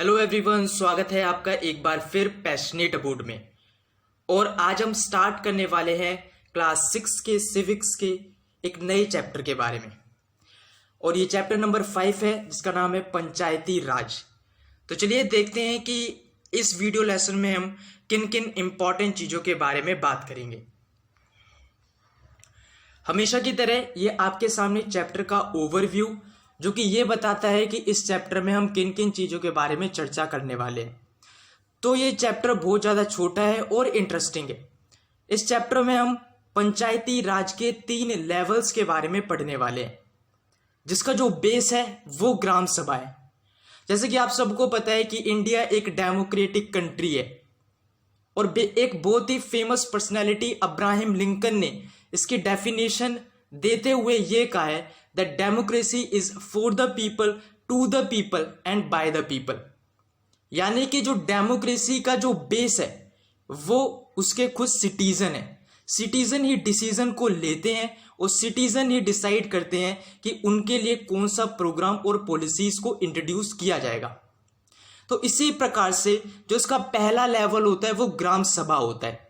Hello everyone, स्वागत है आपका एक बार फिर पैशनेट अबाउट में। और आज हम स्टार्ट करने वाले हैं क्लास 6 के सिविक्स के एक नए चैप्टर के बारे में। और ये चैप्टर नंबर 5 है जिसका नाम है पंचायती राज। तो चलिए देखते हैं कि इस वीडियो लेसन में हम किन किन इंपॉर्टेंट चीज़ों के बारे में बात करेंगे। हमेशा की तरह ये आपके सामने चैप्टर का ओवरव्यू जो कि ये बताता है कि इस चैप्टर में हम किन किन चीज़ों के बारे में चर्चा करने वाले हैं। तो ये चैप्टर बहुत ज़्यादा छोटा है और इंटरेस्टिंग है। इस चैप्टर में हम पंचायती राज के 3 लेवल्स के बारे में पढ़ने वाले हैं, जिसका जो बेस है वो ग्राम सभा है। जैसे कि आप सबको पता है कि इंडिया एक डेमोक्रेटिक कंट्री है और एक बहुत ही फेमस पर्सनैलिटी अब्राहम लिंकन ने इसकी डेफिनेशन देते हुए ये कहा है that democracy is for the people, to the people and by the people. यानी कि जो डेमोक्रेसी का जो बेस है वो उसके खुद सिटीजन है। सिटीजन ही डिसीजन को लेते हैं और सिटीजन ही डिसाइड करते हैं कि उनके लिए कौन सा प्रोग्राम और पॉलिसीज को इंट्रोड्यूस किया जाएगा। तो इसी प्रकार से जो इसका पहला लेवल होता है वो ग्राम सभा होता है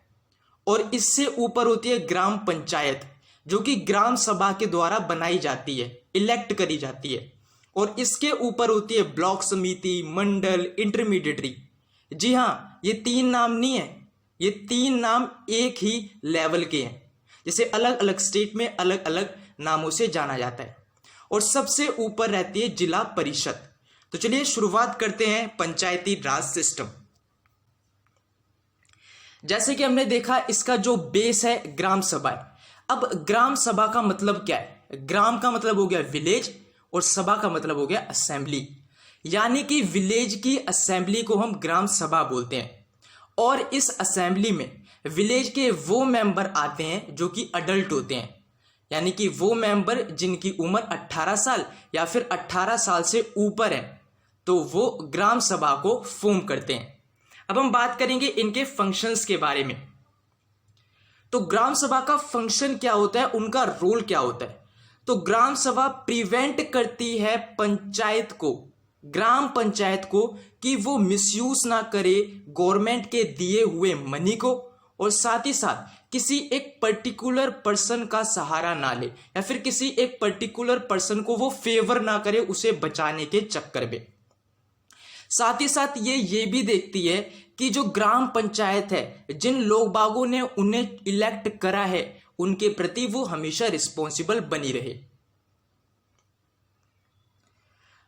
और इससे ऊपर होती है ग्राम पंचायत, जो कि ग्राम सभा के द्वारा बनाई जाती है, इलेक्ट करी जाती है। और इसके ऊपर होती है ब्लॉक समिति, मंडल, इंटरमीडिएटरी। जी हाँ, ये 3 नाम नहीं है, ये 3 नाम एक ही लेवल के हैं, जिसे अलग अलग स्टेट में अलग अलग नामों से जाना जाता है। और सबसे ऊपर रहती है जिला परिषद। तो चलिए शुरुआत करते हैं पंचायती राज सिस्टम। जैसे कि हमने देखा इसका जो बेस है ग्राम सभा है। अब ग्राम सभा का मतलब क्या है? ग्राम का मतलब हो गया विलेज और सभा का मतलब हो गया असेंबली। यानी कि विलेज की असेंबली को हम ग्राम सभा बोलते हैं। और इस असेंबली में विलेज के वो मेंबर आते हैं जो कि अडल्ट होते हैं, यानी कि वो मेंबर जिनकी उम्र 18 साल या फिर 18 साल से ऊपर है, तो वो ग्राम सभा को फॉर्म करते हैं। अब हम बात करेंगे इनके फंक्शंस के बारे में। तो ग्राम सभा का फंक्शन क्या होता है, उनका रोल क्या होता है? तो ग्राम सभा प्रिवेंट करती है पंचायत को, ग्राम पंचायत को, कि वो मिसयूज ना करे गवर्नमेंट के दिए हुए मनी को, और साथ ही साथ किसी एक पर्टिकुलर पर्सन का सहारा ना ले या फिर किसी एक पर्टिकुलर पर्सन को वो फेवर ना करे उसे बचाने के चक्कर में। साथ ही साथ ये भी देखती है कि जो ग्राम पंचायत है, जिन लोग बागों ने उन्हें इलेक्ट करा है, उनके प्रति वो हमेशा रिस्पॉन्सिबल बनी रहे।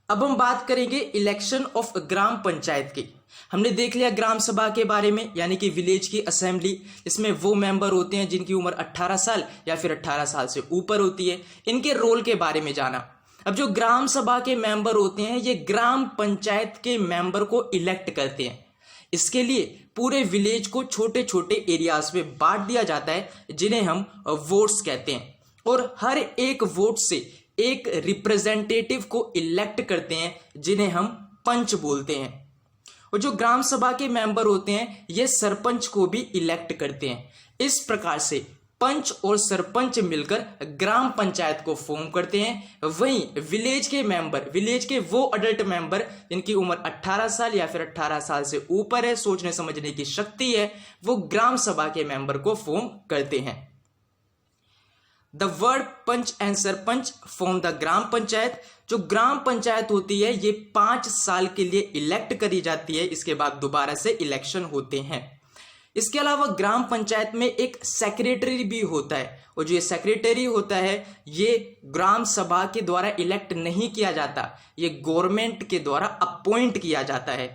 अब हम बात करेंगे इलेक्शन ऑफ ग्राम पंचायत की। हमने देख लिया ग्राम सभा के बारे में, यानी कि विलेज की असेंबली, इसमें वो मेंबर होते हैं जिनकी उम्र 18 साल या फिर 18 साल से ऊपर होती है। इनके रोल के बारे में जाना। अब जो ग्राम सभा के मेंबर होते हैं ये ग्राम पंचायत के मेंबर को इलेक्ट करते हैं। इसके लिए पूरे विलेज को छोटे छोटे एरियाज में बांट दिया जाता है, जिन्हें हम वोट्स कहते हैं। और हर एक वोट से एक रिप्रेजेंटेटिव को इलेक्ट करते हैं, जिन्हें हम पंच बोलते हैं। और जो ग्राम सभा के मेंबर होते हैं ये सरपंच को भी इलेक्ट करते हैं। इस प्रकार से पंच और सरपंच मिलकर ग्राम पंचायत को फॉर्म करते हैं। वहीं विलेज के मेंबर, विलेज के वो अडल्ट मेंबर जिनकी उम्र 18 साल या फिर 18 साल से ऊपर है, सोचने समझने की शक्ति है, वो ग्राम सभा के मेंबर को फॉर्म करते हैं। The word panch and sarpanch form the gram panchayat. जो ग्राम पंचायत होती है ये 5 साल के लिए इलेक्ट करी जाती है, इसके बाद दोबारा से इलेक्शन होते हैं। इसके अलावा ग्राम पंचायत में एक सेक्रेटरी भी होता है, और जो ये सेक्रेटरी होता है ये ग्राम सभा के द्वारा इलेक्ट नहीं किया जाता, ये गवर्नमेंट के द्वारा अपॉइंट किया जाता है।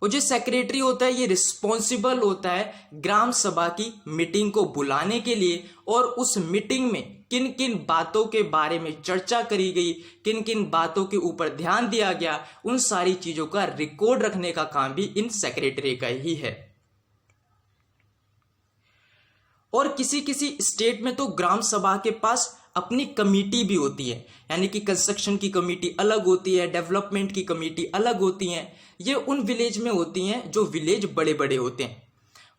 और जो सेक्रेटरी होता है ये रिस्पॉन्सिबल होता है ग्राम सभा की मीटिंग को बुलाने के लिए, और उस मीटिंग में किन किन बातों के बारे में चर्चा करी गई, किन किन बातों के ऊपर ध्यान दिया गया, उन सारी चीजों का रिकॉर्ड रखने का काम भी इन सेक्रेटरी का ही है। और किसी किसी स्टेट में तो ग्राम सभा के पास अपनी कमेटी भी होती है, यानी कि कंस्ट्रक्शन की कमेटी अलग होती है, डेवलपमेंट की कमेटी अलग होती है। ये उन विलेज में होती हैं जो विलेज बड़े बड़े होते हैं।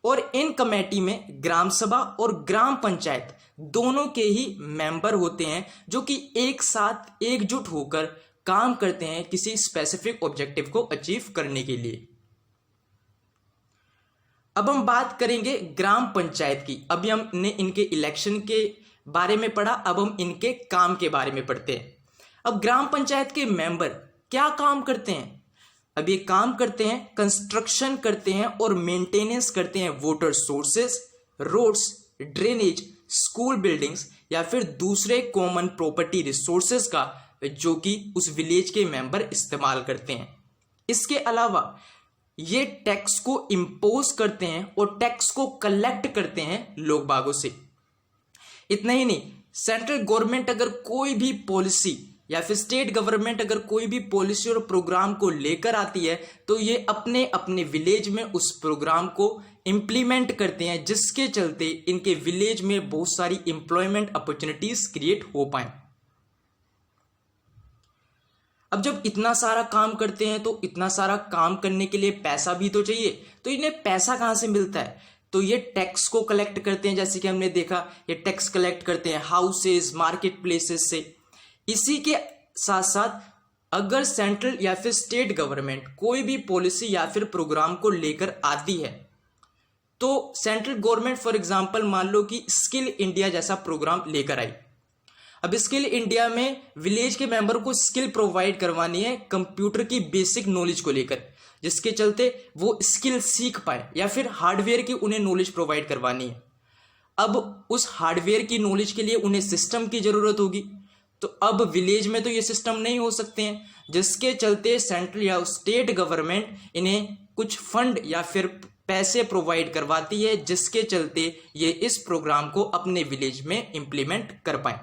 और इन कमेटी में ग्राम सभा और ग्राम पंचायत दोनों के ही मेंबर होते हैं, जो कि एक साथ एकजुट होकर काम करते हैं किसी स्पेसिफिक ऑब्जेक्टिव को अचीव करने के लिए। अब हम बात करेंगे ग्राम पंचायत की। अभी हमने इनके इलेक्शन के बारे में पढ़ा, अब हम इनके काम के बारे में पढ़ते हैं। अब ग्राम पंचायत के मेंबर क्या काम करते हैं? अब ये काम करते हैं, कंस्ट्रक्शन करते हैं और मेंटेनेंस करते हैं water sources, roads, drainage, school buildings या फिर दूसरे कॉमन प्रॉपर्टी रिसोर्सेज का जो कि उस विलेज के मेंबर इस्तेमाल करते हैं। इसके अलावा ये टैक्स को इंपोज करते हैं और टैक्स को कलेक्ट करते हैं लोग बागों से। इतना ही नहीं, सेंट्रल गवर्नमेंट अगर कोई भी पॉलिसी या फिर स्टेट गवर्नमेंट अगर कोई भी पॉलिसी और प्रोग्राम को लेकर आती है तो ये अपने अपने विलेज में उस प्रोग्राम को इंप्लीमेंट करते हैं, जिसके चलते इनके विलेज में बहुत सारी एम्प्लॉयमेंट अपॉर्चुनिटीज क्रिएट हो पाए। अब जब इतना सारा काम करते हैं तो इतना सारा काम करने के लिए पैसा भी तो चाहिए, तो इन्हें पैसा कहां से मिलता है? तो ये टैक्स को कलेक्ट करते हैं। जैसे कि हमने देखा, ये टैक्स कलेक्ट करते हैं हाउसेस, मार्केट प्लेसेस से। इसी के साथ साथ अगर सेंट्रल या फिर स्टेट गवर्नमेंट कोई भी पॉलिसी या फिर प्रोग्राम को लेकर आती है तो सेंट्रल गवर्नमेंट फॉर एग्जांपल मान लो कि स्किल इंडिया जैसा प्रोग्राम लेकर आई। अब स्किल इंडिया में विलेज के मेंबर को स्किल प्रोवाइड करवानी है कंप्यूटर की बेसिक नॉलेज को लेकर, जिसके चलते वो स्किल सीख पाए, या फिर हार्डवेयर की उन्हें नॉलेज प्रोवाइड करवानी है। अब उस हार्डवेयर की नॉलेज के लिए उन्हें सिस्टम की जरूरत होगी, तो अब विलेज में तो ये सिस्टम नहीं हो सकते हैं, जिसके चलते सेंट्रल या स्टेट गवर्नमेंट इन्हें कुछ फंड या फिर पैसे प्रोवाइड करवाती है, जिसके चलते ये इस प्रोग्राम को अपने विलेज में इंप्लीमेंट कर पाए।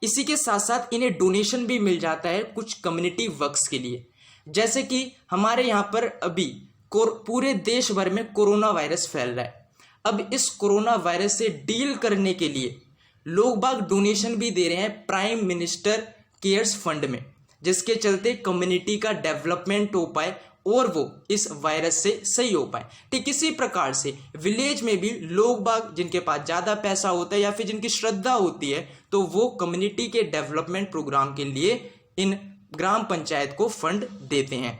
इसी के साथ साथ इन्हें डोनेशन भी मिल जाता है कुछ कम्युनिटी वर्क्स के लिए। जैसे कि हमारे यहाँ पर अभी पूरे देश भर में कोरोना वायरस फैल रहा है। अब इस कोरोना वायरस से डील करने के लिए लोग बाग डोनेशन भी दे रहे हैं प्राइम मिनिस्टर केयर्स फंड में, जिसके चलते कम्युनिटी का डेवलपमेंट हो पाए और वो इस वायरस से सही हो पाए। ठीक इसी प्रकार से विलेज में भी लोग बाग जिनके पास ज़्यादा पैसा होता है या फिर जिनकी श्रद्धा होती है तो वो कम्युनिटी के डेवलपमेंट प्रोग्राम के लिए इन ग्राम पंचायत को फंड देते हैं।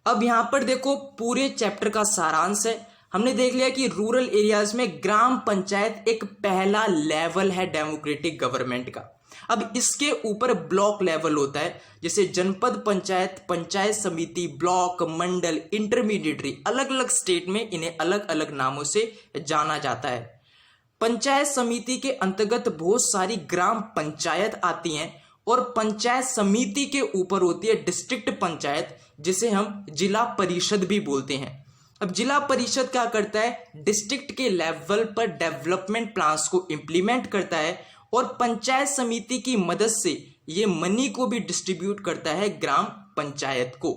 अब यहां पर देखो पूरे चैप्टर का सारांश है। हमने देख लिया कि रूरल एरियाज में ग्राम पंचायत एक पहला लेवल है डेमोक्रेटिक गवर्नमेंट का। अब इसके ऊपर ब्लॉक लेवल होता है, जैसे जनपद पंचायत, पंचायत समिति, ब्लॉक, मंडल, इंटरमीडिएटरी, अलग अलग स्टेट में इन्हें अलग अलग नामों से जाना जाता है। पंचायत समिति के अंतर्गत बहुत सारी ग्राम पंचायत आती हैं और पंचायत समिति के ऊपर होती है डिस्ट्रिक्ट पंचायत, जिसे हम जिला परिषद भी बोलते हैं। अब जिला परिषद क्या करता है? डिस्ट्रिक्ट के लेवल पर डेवलपमेंट प्लान्स को इंप्लीमेंट करता है और पंचायत समिति की मदद से ये मनी को भी डिस्ट्रीब्यूट करता है ग्राम पंचायत को।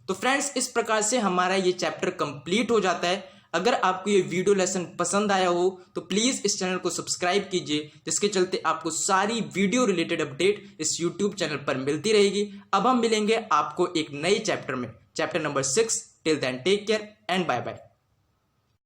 तो फ्रेंड्स, इस प्रकार से हमारा ये चैप्टर कंप्लीट हो जाता है। अगर आपको ये वीडियो लेसन पसंद आया हो तो प्लीज़ इस चैनल को सब्सक्राइब कीजिए, जिसके चलते आपको सारी वीडियो रिलेटेड अपडेट इस यूट्यूब चैनल पर मिलती रहेगी। अब हम मिलेंगे आपको एक नए चैप्टर में, chapter number 6। Till then take care and bye bye.